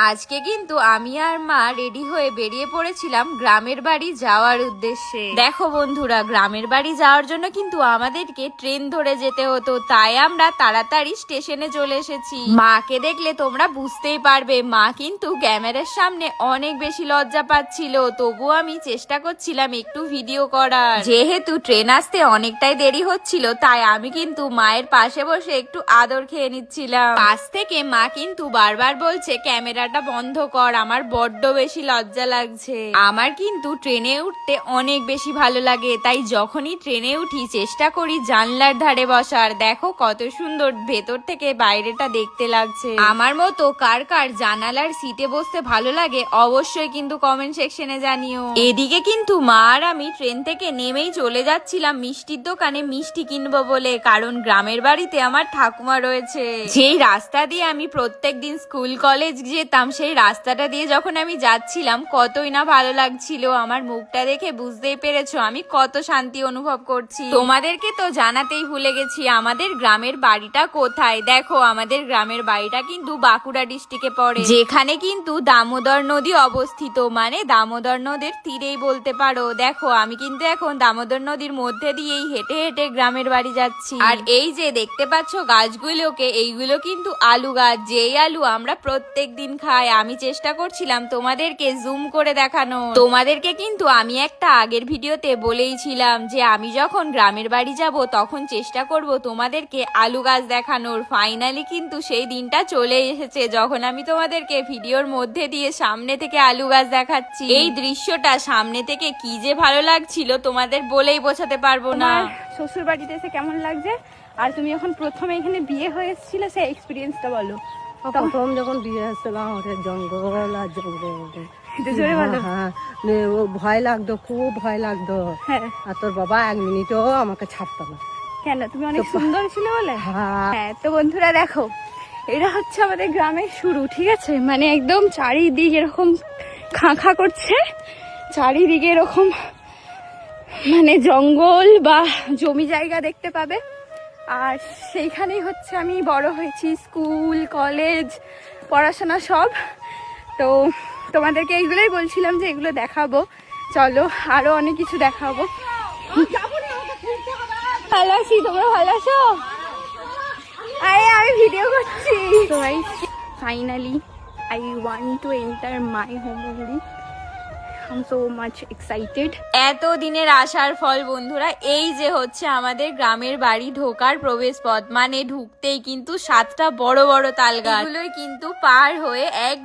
আজকে কিন্তু আমি আর মা রেডি হয়ে বেরিয়ে পড়েছিলাম গ্রামের বাড়ি যাওয়ার উদ্দেশ্যে। দেখো বন্ধুরা, গ্রামের বাড়ি যাওয়ার জন্য কিন্তু আমাদেরকে ট্রেন ধরে যেতে হতো, তাই আমরা তাড়াতাড়ি স্টেশনে চলে এসেছি। মাকে দেখলে তোমরা বুঝতেই পারবে, মা কিন্তু ক্যামেরার সামনে অনেক বেশি লজ্জা পাচ্ছিল, তবুও আমি চেষ্টা করছিলাম একটু ভিডিও করার। যেহেতু ট্রেন আসতে অনেকটাই দেরি হচ্ছিল, তাই আমি কিন্তু মায়ের পাশে বসে একটু আদর খেয়ে নিচ্ছিলাম। পাশ থেকে মা কিন্তু বারবার বলছে ক্যামেরাটা বন্ধ কর, আমার বড্ড বেশি লজ্জা লাগছে। আমার কিন্তু ট্রেনে উঠতে অনেক বেশি ভালো লাগে, তাই যখনই ট্রেনে উঠি চেষ্টা করি জানলার ধারে বসার। দেখো কত সুন্দর ভেতর থেকে বাইরেটা দেখতে লাগছে। আমার মতো কার কার জানালার সিটে বসতে ভালো লাগে অবশ্যই কিন্তু কমেন্ট সেকশনে জানিও। এদিকে কিন্তু মা আর আমি ট্রেন থেকে নেমেই চলে যাচ্ছিলাম মিষ্টির দোকানে মিষ্টি কিনবো বলে, কারণ গ্রামের বাড়িতে আমার ঠাকুমা রয়েছে। যেই রাস্তা দিয়ে আমি প্রত্যেকদিন স্কুল কলেজ যেতাম, সেই রাস্তাটা দিয়ে যখন আমি যাচ্ছিলাম কতই না ভালো লাগছিল। আমার মুখটা দেখে বুঝতেই পেরেছো আমি কত শান্তি অনুভব করছি। তোমাদেরকে তো জানাতেই ভুলে গেছি আমাদের গ্রামের বাড়িটা কোথায়। দেখো আমাদের গ্রামের বাড়িটা কিন্তু বাঁকুড়া ডিস্ট্রিক্টে পড়ে, যেখানে কিন্তু দামোদর নদী অবস্থিত, মানে দামোদর নদীর তীরেই বলতে পারো। দেখো আমি কিন্তু এখন দামোদর নদীর মধ্যে দিয়েই হেঁটে হেঁটে গ্রামের বাড়ি যাচ্ছি। আর এই যে দেখতে পাচ্ছ গাছগুলোকে, এইগুলো কিন্তু আলু গাছ, যেই আলু আমরা প্রত্যেক দিন খাই। আমি চেষ্টা করছিলাম তোমাদেরকে জুম করে দেখানো। তোমাদেরকে কিন্তু আমি একটা আগের ভিডিওতে বলেইছিলাম যে আমি যখন গ্রামের বাড়ি যাব তখন চেষ্টা করব তোমাদেরকে আলু গাছ দেখানোর। ফাইনালি কিন্তু সেই দিনটা চলে এসেছে যখন আমি তোমাদেরকে ভিডিওর মধ্যে দিয়ে সামনে থেকে আলু গাছ দেখাচ্ছি। এই দৃশ্যটা সামনে থেকে কি যে ভালো লাগছিল তোমাদের বলেই বোঝাতে পারবো না। শ্বশুর বাড়িতে এসে কেমন লাগছে, আর তুমি যখন প্রথমে এখানে বিয়ে হয়েছিল সেই এক্সপিরিয়েন্সটা বলো। প্রথম যখন বিয়ে আসছিলাম ওটা জঙ্গল আর জঙ্গল, জোরে বলো। হ্যাঁ ও ভয় লাগতো, খুব ভয় লাগতো। হ্যাঁ, আর তোর বাবা এক মিনিটও আমাকে ছাড়তো না। কেন? তুমি অনেক সুন্দর ছিল বলে। হ্যাঁ হ্যাঁ, তো বন্ধুরা দেখো, এটা হচ্ছে আমাদের গ্রামের শুরু, ঠিক আছে? মানে একদম চারিদিক এরকম খাঁ খাঁ করছে, চারিদিকে এরকম মানে জঙ্গল বা জমি জায়গা দেখতে পাবে। আর সেইখানেই হচ্ছে আমি বড় হয়েছি, স্কুল কলেজ পড়াশোনা সব। তো তোমাদেরকে এইগুলোই বলছিলাম যে এগুলো দেখাবো, চলো আরো অনেক কিছু দেখাবো। ভালো আছি, তোমরা ভালো আছো? আরে আমি ভিডিও করছি। তো guys finally I want to enter my home only. I'm so much excited. এত দিনের আশার ফল বন্ধুরা, এই যে হচ্ছে আমাদের গ্রামের বাড়ি ঢোকার প্রবেশ পথ। মানে ঢুকতেই কিন্তু 7টা বড় বড় তাল গাছ, এগুলোই কিন্তু পার হয়ে একদম